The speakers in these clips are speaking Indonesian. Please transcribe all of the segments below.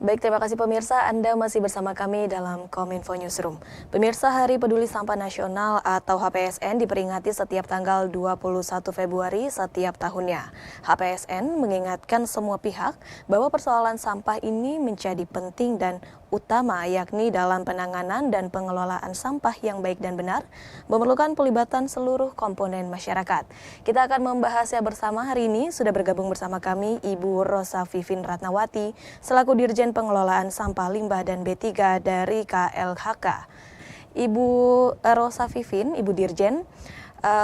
Baik, terima kasih pemirsa. Anda masih bersama kami dalam Kominfo Newsroom. Pemirsa, Hari Peduli Sampah Nasional atau HPSN diperingati setiap tanggal 21 Februari setiap tahunnya. HPSN mengingatkan semua pihak bahwa persoalan sampah ini menjadi penting dan utama, yakni dalam penanganan dan pengelolaan sampah yang baik dan benar, memerlukan pelibatan seluruh komponen masyarakat. Kita akan membahasnya bersama hari ini. Sudah bergabung bersama kami Ibu Rosa Vivin Ratnawati, selaku Dirjen Pengelolaan Sampah Limbah dan B3 dari KLHK. Ibu Rosa Vivin, Ibu Dirjen,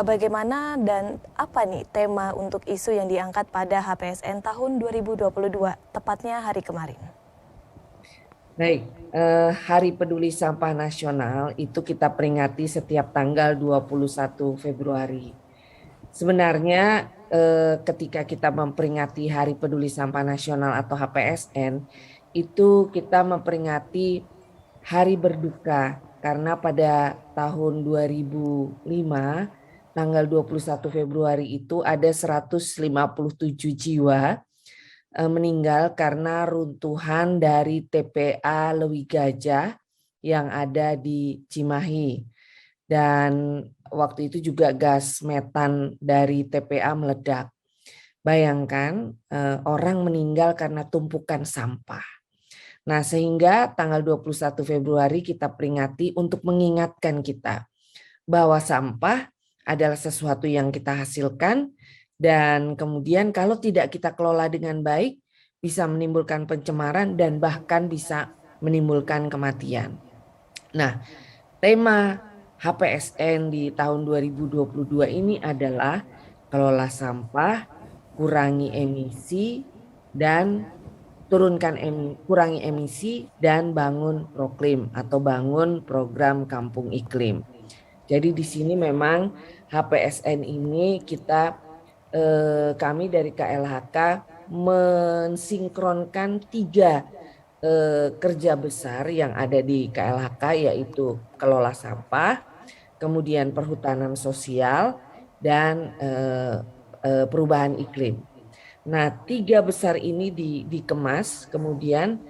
bagaimana dan apa nih tema untuk isu yang diangkat pada HPSN tahun 2022, tepatnya hari kemarin? Baik, Hari Peduli Sampah Nasional itu kita peringati setiap tanggal 21 Februari. Sebenarnya ketika kita memperingati Hari Peduli Sampah Nasional atau HPSN, itu kita memperingati hari berduka karena pada tahun 2005, tanggal 21 Februari itu ada 157 jiwa meninggal karena runtuhan dari TPA Lewi Gajah yang ada di Cimahi. Dan waktu itu juga gas metan dari TPA meledak. Bayangkan orang meninggal karena tumpukan sampah. Nah, sehingga tanggal 21 Februari kita peringati untuk mengingatkan kita bahwa sampah adalah sesuatu yang kita hasilkan, dan kemudian kalau tidak kita kelola dengan baik, bisa menimbulkan pencemaran dan bahkan bisa menimbulkan kematian. Nah, tema HPSN di tahun 2022 ini adalah kelola sampah, kurangi emisi, dan kurangi emisi dan bangun proklim atau bangun program kampung iklim. Jadi di sini memang HPSN ini kami dari KLHK mensinkronkan 3 kerja besar yang ada di KLHK, yaitu kelola sampah, kemudian perhutanan sosial, dan perubahan iklim. Nah, 3 besar ini dikemas, kemudian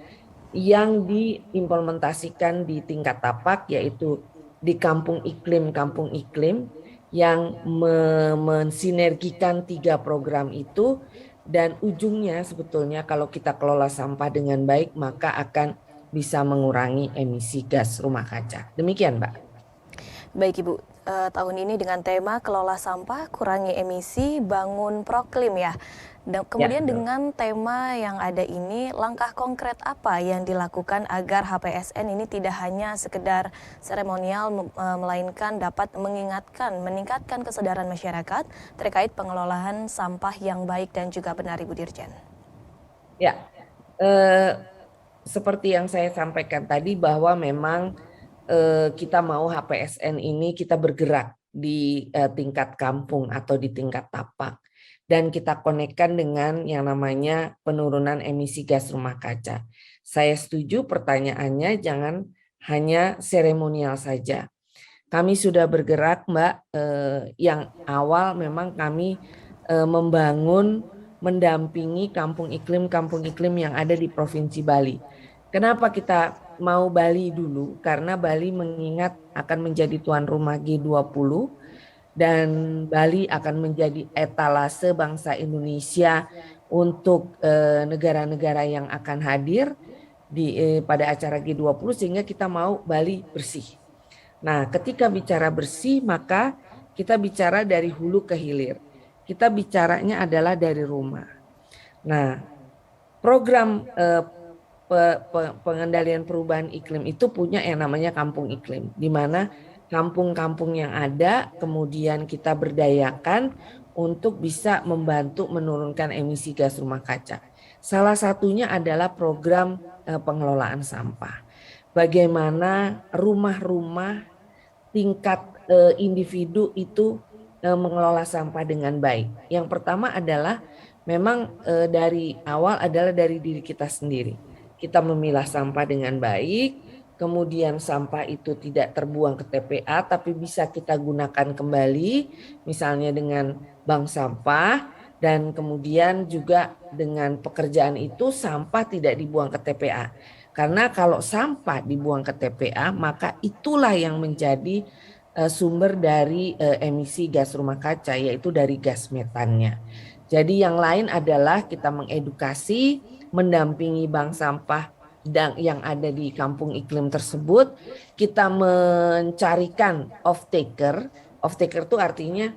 yang diimplementasikan di tingkat tapak, yaitu di kampung iklim yang mensinergikan 3 program itu, dan ujungnya sebetulnya kalau kita kelola sampah dengan baik maka akan bisa mengurangi emisi gas rumah kaca. Demikian, Mbak. Baik Ibu, tahun ini dengan tema kelola sampah, kurangi emisi, bangun proklim ya. Dan kemudian Ya, dengan tema yang ada ini, langkah konkret apa yang dilakukan agar HPSN ini tidak hanya sekedar seremonial, melainkan dapat meningkatkan kesadaran masyarakat terkait pengelolaan sampah yang baik dan juga benar, Ibu Dirjen? Ya, seperti yang saya sampaikan tadi bahwa memang kita mau HPSN ini kita bergerak di tingkat kampung atau di tingkat tapak. Dan kita konekkan dengan yang namanya penurunan emisi gas rumah kaca. Saya setuju pertanyaannya jangan hanya seremonial saja. Kami sudah bergerak, Mbak, yang awal memang kami mendampingi kampung iklim yang ada di Provinsi Bali. Kenapa kita mau Bali dulu? Karena Bali mengingat akan menjadi tuan rumah G20, dan Bali akan menjadi etalase bangsa Indonesia untuk negara-negara yang akan hadir pada acara G20, sehingga kita mau Bali bersih. Nah, ketika bicara bersih maka kita bicara dari hulu ke hilir. Kita bicaranya adalah dari rumah. Nah, program pengendalian perubahan iklim itu punya yang namanya kampung iklim, di mana kampung-kampung yang ada kemudian kita berdayakan untuk bisa membantu menurunkan emisi gas rumah kaca. Salah satunya adalah program pengelolaan sampah. Bagaimana rumah-rumah tingkat individu itu mengelola sampah dengan baik. Yang pertama adalah memang dari awal adalah dari diri kita sendiri. Kita memilah sampah dengan baik, kemudian sampah itu tidak terbuang ke TPA, tapi bisa kita gunakan kembali, misalnya dengan bank sampah, Dan kemudian juga dengan pekerjaan itu sampah tidak dibuang ke TPA. Karena kalau sampah dibuang ke TPA, maka itulah yang menjadi sumber dari emisi gas rumah kaca, yaitu dari gas metannya. Jadi yang lain adalah kita mengedukasi, mendampingi bank sampah yang ada di kampung iklim tersebut, kita mencarikan off-taker. Off-taker itu artinya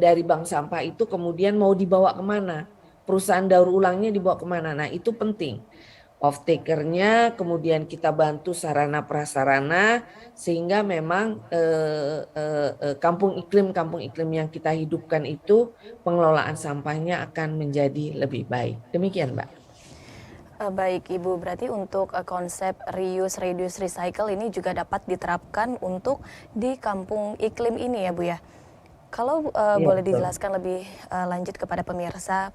dari bank sampah itu kemudian mau dibawa kemana, perusahaan daur ulangnya dibawa kemana. Nah itu penting. Off takernya kemudian kita bantu sarana prasarana sehingga memang kampung iklim yang kita hidupkan itu pengelolaan sampahnya akan menjadi lebih baik. Demikian, Mbak. Baik Ibu, berarti untuk konsep reuse, reduce, recycle ini juga dapat diterapkan untuk di kampung iklim ini ya Bu ya. Kalau Ya, boleh betul. dijelaskan lebih lanjut kepada pemirsa,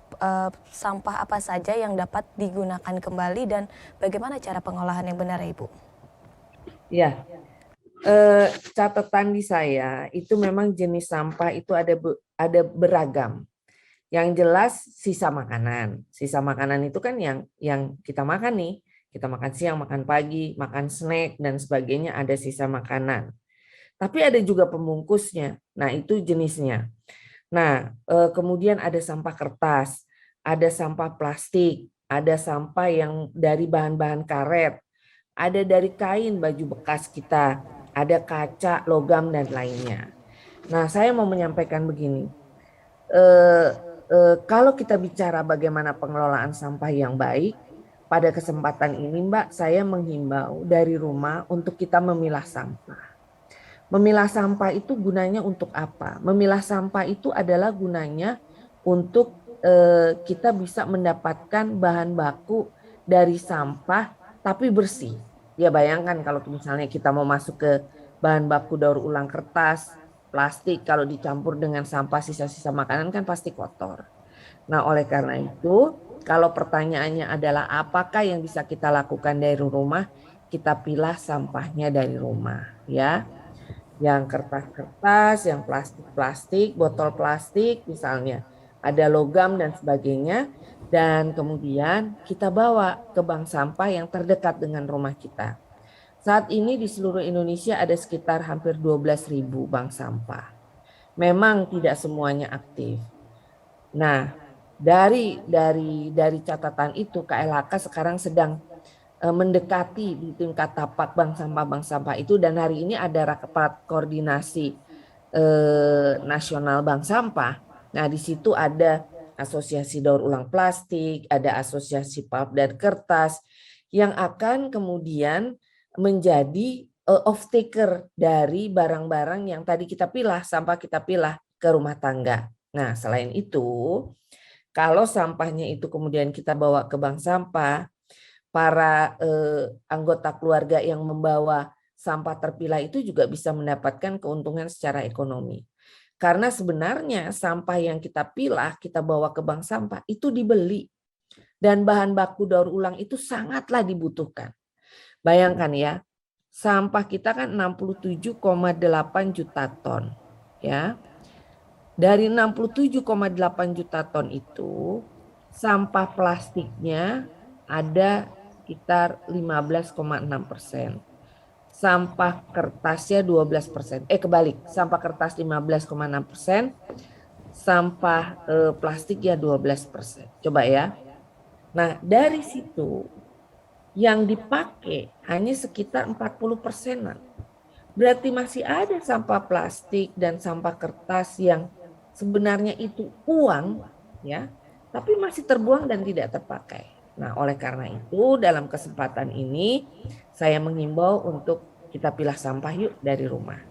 sampah apa saja yang dapat digunakan kembali dan bagaimana cara pengolahan yang benar ya Ibu? Ya, catatan di saya itu memang jenis sampah itu ada beragam. Yang jelas sisa makanan. Sisa makanan itu kan yang kita makan nih. Kita makan siang, makan pagi, makan snack dan sebagainya, ada sisa makanan. Tapi ada juga pembungkusnya. Nah, itu jenisnya. Nah, kemudian ada sampah kertas, ada sampah plastik, ada sampah yang dari bahan-bahan karet, ada dari kain baju bekas kita, ada kaca, logam dan lainnya. Nah, saya mau menyampaikan begini. Kalau kita bicara bagaimana pengelolaan sampah yang baik, pada kesempatan ini Mbak, saya menghimbau dari rumah untuk kita memilah sampah. Memilah sampah itu gunanya untuk apa? Memilah sampah itu adalah gunanya untuk kita bisa mendapatkan bahan baku dari sampah tapi bersih. Ya bayangkan kalau misalnya kita mau masuk ke bahan baku daur ulang kertas, plastik, kalau dicampur dengan sampah sisa-sisa makanan kan pasti kotor. Nah, oleh karena itu, kalau pertanyaannya adalah apakah yang bisa kita lakukan dari rumah, kita pilah sampahnya dari rumah, ya. Yang kertas-kertas, yang plastik-plastik, botol plastik misalnya, ada logam dan sebagainya, dan kemudian kita bawa ke bank sampah yang terdekat dengan rumah kita. Saat ini di seluruh Indonesia ada sekitar hampir 12.000 bank sampah. Memang tidak semuanya aktif. Nah, dari catatan itu KLHK sekarang sedang mendekati di tingkat tapak bank sampah itu, dan hari ini ada rapat koordinasi nasional bank sampah. Nah, di situ ada asosiasi daur ulang plastik, ada asosiasi pulp dan kertas yang akan kemudian menjadi off taker dari barang-barang yang tadi kita pilah, sampah kita pilah ke rumah tangga. Nah, selain itu, kalau sampahnya itu kemudian kita bawa ke bank sampah, para anggota keluarga yang membawa sampah terpilah itu juga bisa mendapatkan keuntungan secara ekonomi. Karena sebenarnya sampah yang kita pilah, kita bawa ke bank sampah itu dibeli. Dan bahan baku daur ulang itu sangatlah dibutuhkan. Bayangkan ya, sampah kita kan 67,8 juta ton. Ya. Dari 67,8 juta ton itu, sampah plastiknya ada sekitar 15,6%. Sampah kertasnya 12%. Kebalik, sampah kertas 15,6%, sampah plastik ya 12%. Coba ya. Nah, dari situ yang dipakai hanya sekitar 40%-an. Berarti masih ada sampah plastik dan sampah kertas yang sebenarnya itu uang, ya, tapi masih terbuang dan tidak terpakai. Nah, oleh karena itu dalam kesempatan ini saya mengimbau untuk kita pilah sampah yuk dari rumah.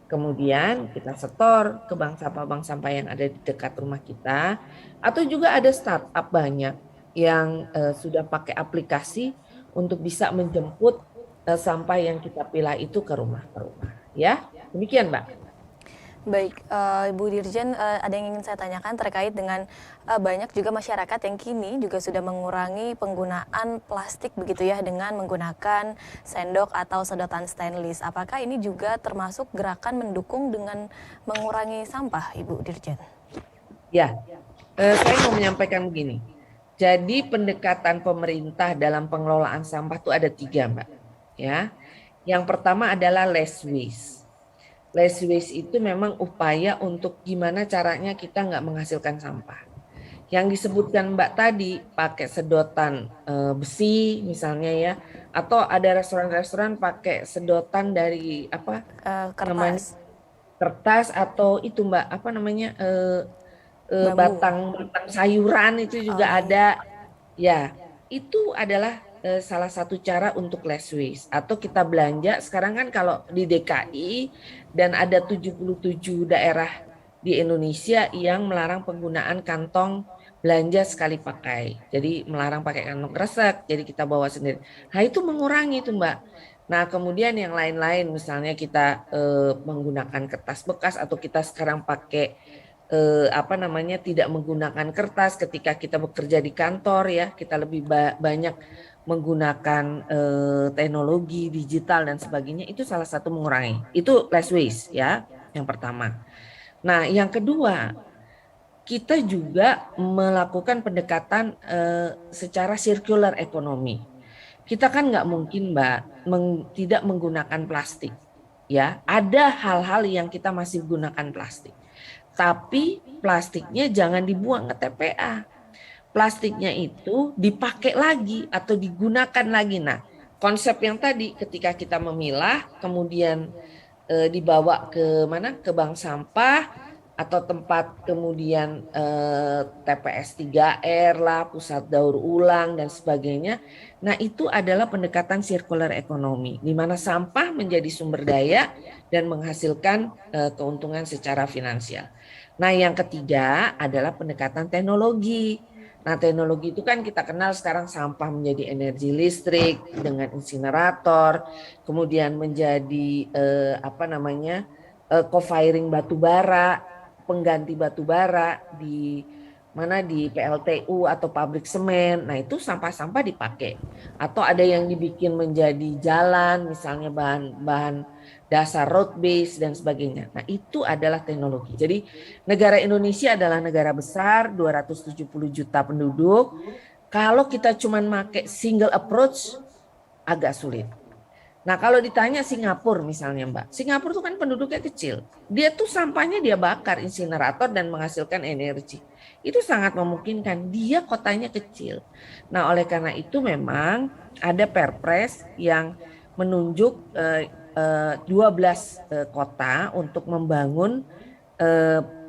Kemudian kita setor ke bank sampah yang ada di dekat rumah kita, atau juga ada startup banyak yang sudah pakai aplikasi untuk bisa menjemput sampah yang kita pilah itu ke rumah. Ya, demikian Mbak. Baik, Bu Dirjen, ada yang ingin saya tanyakan terkait dengan banyak juga masyarakat yang kini juga sudah mengurangi penggunaan plastik begitu ya dengan menggunakan sendok atau sedotan stainless. Apakah ini juga termasuk gerakan mendukung dengan mengurangi sampah, Ibu Dirjen? Ya, saya mau menyampaikan begini. Jadi pendekatan pemerintah dalam pengelolaan sampah itu ada tiga, Mbak. Ya, yang pertama adalah less waste. Less waste itu memang upaya untuk gimana caranya kita nggak menghasilkan sampah. Yang disebutkan Mbak tadi pakai sedotan besi misalnya ya, atau ada restoran-restoran pakai sedotan dari apa namanya Kertas, kertas atau itu Mbak apa namanya bambu. batang batang sayuran itu Oh juga iya. ada. Ya, itu adalah salah satu cara untuk less waste. Atau kita belanja, sekarang kan kalau di DKI dan ada 77 daerah di Indonesia yang melarang penggunaan kantong belanja sekali pakai. Jadi melarang pakai kantong kresek, jadi kita bawa sendiri. Nah itu mengurangi itu Mbak. Nah kemudian yang lain-lain misalnya kita menggunakan kertas bekas atau kita sekarang pakai apa namanya tidak menggunakan kertas ketika kita bekerja di kantor ya kita lebih banyak menggunakan teknologi digital dan sebagainya itu salah satu mengurangi itu less waste ya yang pertama. Nah yang kedua kita juga melakukan pendekatan secara circular ekonomi. Kita kan nggak mungkin Mbak tidak menggunakan plastik ya ada hal-hal yang kita masih gunakan plastik. Tapi plastiknya jangan dibuang ke TPA. Plastiknya itu dipakai lagi atau digunakan lagi. Nah, konsep yang tadi ketika kita memilah, kemudian dibawa ke mana? Ke bank sampah atau tempat kemudian TPS 3R lah, pusat daur ulang dan sebagainya. Nah, itu adalah pendekatan circular ekonomi di mana sampah menjadi sumber daya dan menghasilkan keuntungan secara finansial. Nah, yang ketiga adalah pendekatan teknologi. Nah, teknologi itu kan kita kenal sekarang sampah menjadi energi listrik dengan insinerator, kemudian menjadi apa namanya co-firing batu bara, pengganti batu bara di mana di PLTU atau pabrik semen. Nah, itu sampah-sampah dipakai. Atau ada yang dibikin menjadi jalan, misalnya bahan-bahan dasar road base dan sebagainya. Nah, itu adalah teknologi. Jadi, negara Indonesia adalah negara besar, 270 juta penduduk. Kalau kita cuma pakai single approach, agak sulit. Nah, kalau ditanya Singapura misalnya, Mbak. Singapura itu kan penduduknya kecil. Dia tuh sampahnya dia bakar insinerator dan menghasilkan energi. Itu sangat memungkinkan. Dia kotanya kecil. Nah, oleh karena itu memang ada Perpres yang menunjuk 12 kota untuk membangun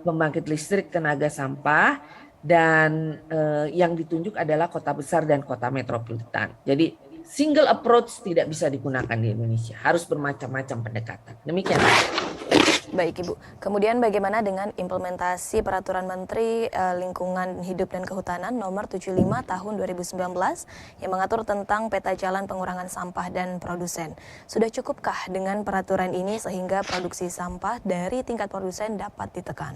pembangkit listrik tenaga sampah dan yang ditunjuk adalah kota besar dan kota metropolitan. Jadi single approach tidak bisa digunakan di Indonesia, harus bermacam-macam pendekatan. Demikian. Baik Ibu. Kemudian bagaimana dengan implementasi Peraturan Menteri Lingkungan Hidup dan Kehutanan Nomor 75 Tahun 2019 yang mengatur tentang peta jalan pengurangan sampah dan produsen. Sudah cukupkah dengan peraturan ini sehingga produksi sampah dari tingkat produsen dapat ditekan?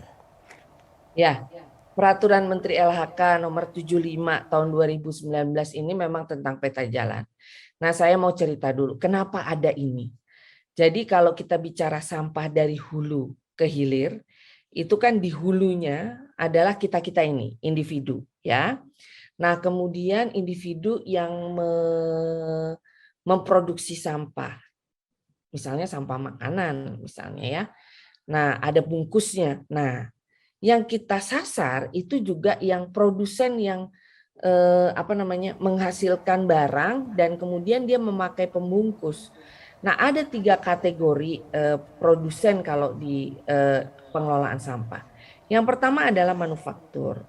Ya, Peraturan Menteri LHK Nomor 75 Tahun 2019 ini memang tentang peta jalan. Nah, saya mau cerita dulu, kenapa ada ini? Jadi kalau kita bicara sampah dari hulu ke hilir, itu kan di hulunya adalah kita-kita ini, individu, ya. Nah, kemudian individu yang memproduksi sampah, misalnya sampah makanan, misalnya ya. Nah, ada bungkusnya. Nah, yang kita sasar itu juga yang produsen yang apa namanya menghasilkan barang dan kemudian dia memakai pembungkus. Nah, ada 3 kategori produsen kalau di pengelolaan sampah. Yang pertama adalah manufaktur.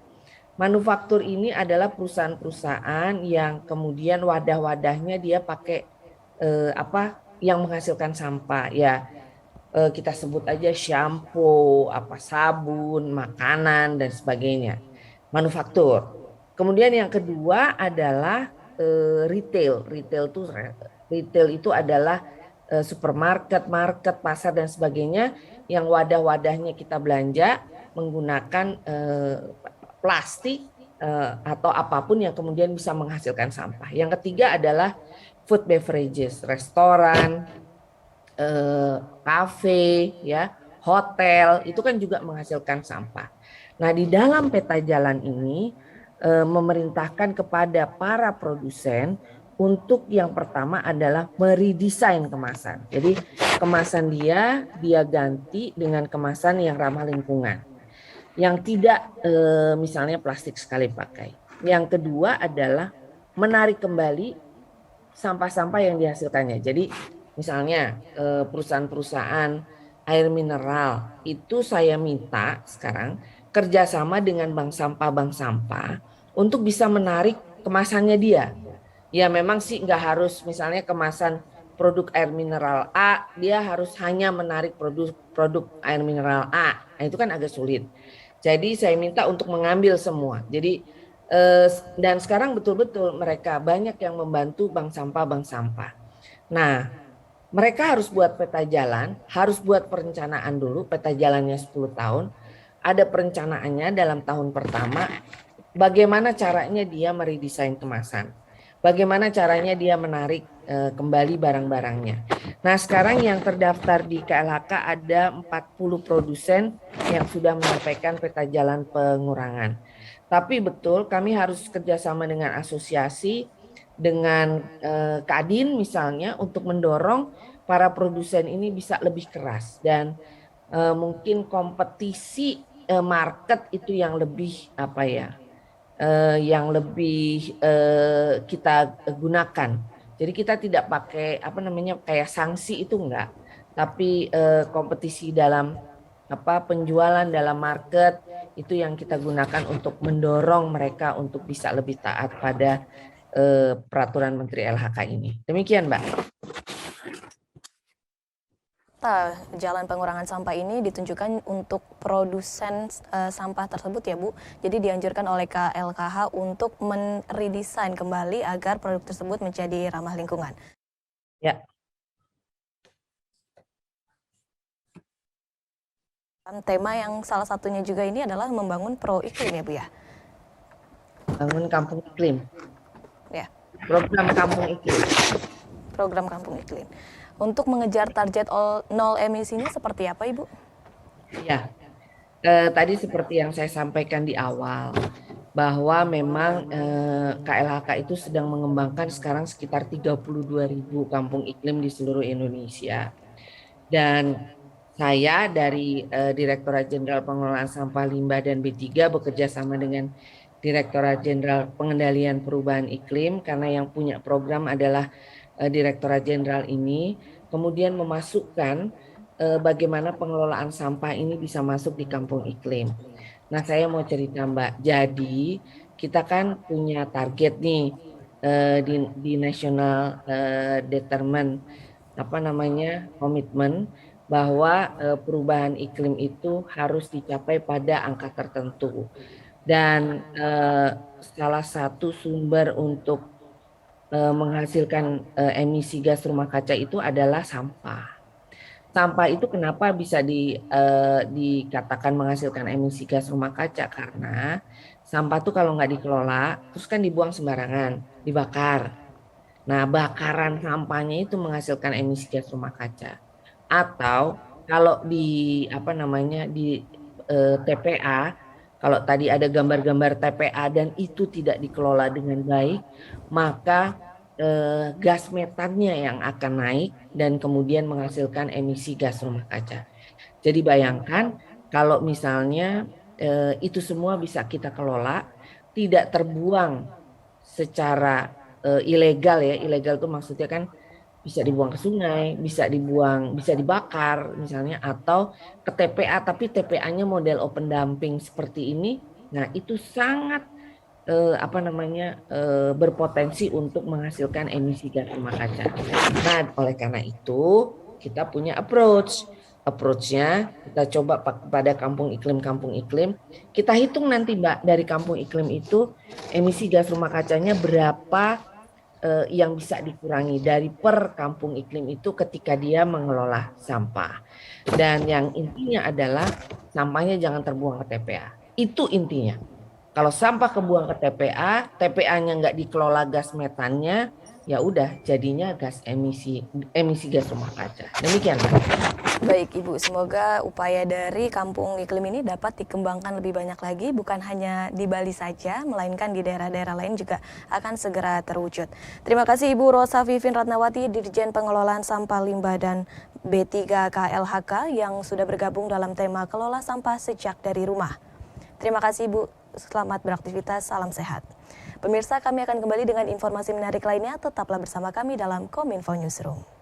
Manufaktur ini adalah perusahaan-perusahaan yang kemudian wadah-wadahnya dia pakai apa yang menghasilkan sampah ya. Kita sebut aja shampoo, apa sabun, makanan dan sebagainya. Manufaktur. Kemudian yang kedua adalah retail. Retail itu adalah supermarket, market, pasar dan sebagainya yang wadah-wadahnya kita belanja menggunakan plastik atau apapun yang kemudian bisa menghasilkan sampah. Yang ketiga adalah food beverages, restoran, kafe, ya, hotel, itu kan juga menghasilkan sampah. Nah, di dalam peta jalan ini memerintahkan kepada para produsen untuk yang pertama adalah meredesain kemasan. Jadi kemasan dia ganti dengan kemasan yang ramah lingkungan, yang tidak misalnya plastik sekali pakai. Yang kedua adalah menarik kembali sampah-sampah yang dihasilkannya. Jadi misalnya perusahaan-perusahaan air mineral itu saya minta sekarang kerjasama dengan bank sampah untuk bisa menarik kemasannya dia. Ya memang sih nggak harus misalnya kemasan produk air mineral A, dia harus hanya menarik produk air mineral A. Nah, itu kan agak sulit. Jadi saya minta untuk mengambil semua. Jadi dan sekarang betul-betul mereka banyak yang membantu bank sampah. Nah, mereka harus buat peta jalan, harus buat perencanaan dulu, peta jalannya 10 tahun. Ada perencanaannya dalam tahun pertama, bagaimana caranya dia meredesain kemasan. Bagaimana caranya dia menarik kembali barang-barangnya. Nah, sekarang yang terdaftar di KLHK ada 40 produsen yang sudah menyampaikan peta jalan pengurangan. Tapi betul kami harus kerjasama dengan asosiasi, dengan Kadin misalnya untuk mendorong para produsen ini bisa lebih keras dan mungkin kompetisi market itu yang lebih apa ya, yang lebih kita gunakan. Jadi kita tidak pakai apa namanya kayak sanksi itu enggak, tapi kompetisi dalam apa penjualan dalam market itu yang kita gunakan untuk mendorong mereka untuk bisa lebih taat pada peraturan Menteri LHK ini. Demikian, Mbak. Jalan pengurangan sampah ini ditunjukkan untuk produsen sampah tersebut ya Bu. Jadi dianjurkan oleh KLKH untuk meredesain kembali agar produk tersebut menjadi ramah lingkungan. Ya. Tema yang salah satunya juga ini adalah membangun pro iklim ya Bu ya. Bangun kampung iklim. Ya. Program kampung iklim. Program kampung iklim. Untuk mengejar target nol emisinya seperti apa Ibu? Ya, tadi seperti yang saya sampaikan di awal, bahwa memang KLHK itu sedang mengembangkan sekarang sekitar 32.000 kampung iklim di seluruh Indonesia. Dan saya dari Direktorat Jenderal Pengelolaan Sampah Limbah dan B3 bekerja sama dengan Direktorat Jenderal Pengendalian Perubahan Iklim, karena yang punya program adalah Direktorat Jenderal ini, kemudian memasukkan bagaimana pengelolaan sampah ini bisa masuk di kampung iklim. Nah, saya mau cerita Mbak, jadi kita kan punya target nih di National Determined komitmen bahwa perubahan iklim itu harus dicapai pada angka tertentu. Dan salah satu sumber untuk menghasilkan emisi gas rumah kaca itu adalah sampah. Sampah itu kenapa bisa dikatakan menghasilkan emisi gas rumah kaca? Karena sampah itu kalau nggak dikelola, terus kan dibuang sembarangan, dibakar. Nah, bakaran sampahnya itu menghasilkan emisi gas rumah kaca. Atau kalau di TPA, kalau tadi ada gambar-gambar TPA dan itu tidak dikelola dengan baik, maka gas metannya yang akan naik dan kemudian menghasilkan emisi gas rumah kaca. Jadi bayangkan kalau misalnya itu semua bisa kita kelola, tidak terbuang secara ilegal ya. Ilegal itu maksudnya kan bisa dibuang ke sungai, bisa dibuang, bisa dibakar misalnya, atau ke TPA tapi TPA-nya model open dumping seperti ini. Nah, itu sangat berpotensi untuk menghasilkan emisi gas rumah kaca. Nah, oleh karena itu kita punya approach-nya kita coba pada kampung iklim. Kita hitung nanti Mbak, dari kampung iklim itu emisi gas rumah kacanya berapa yang bisa dikurangi dari per kampung iklim itu ketika dia mengelola sampah. Dan yang intinya adalah sampahnya jangan terbuang ke TPA. Itu intinya. Kalau sampah kebuang ke TPA, TPA-nya nggak dikelola gas metannya, ya udah jadinya emisi gas rumah kaca. Demikian, Pak. Baik Ibu, semoga upaya dari Kampung Iklim ini dapat dikembangkan lebih banyak lagi, bukan hanya di Bali saja, melainkan di daerah-daerah lain juga akan segera terwujud. Terima kasih Ibu Rosa Vivin Ratnawati, Dirjen Pengelolaan Sampah Limbah dan B3 KLHK yang sudah bergabung dalam tema Kelola Sampah Sejak dari Rumah. Terima kasih Ibu, selamat beraktivitas, salam sehat. Pemirsa, kami akan kembali dengan informasi menarik lainnya, tetaplah bersama kami dalam Kominfo Newsroom.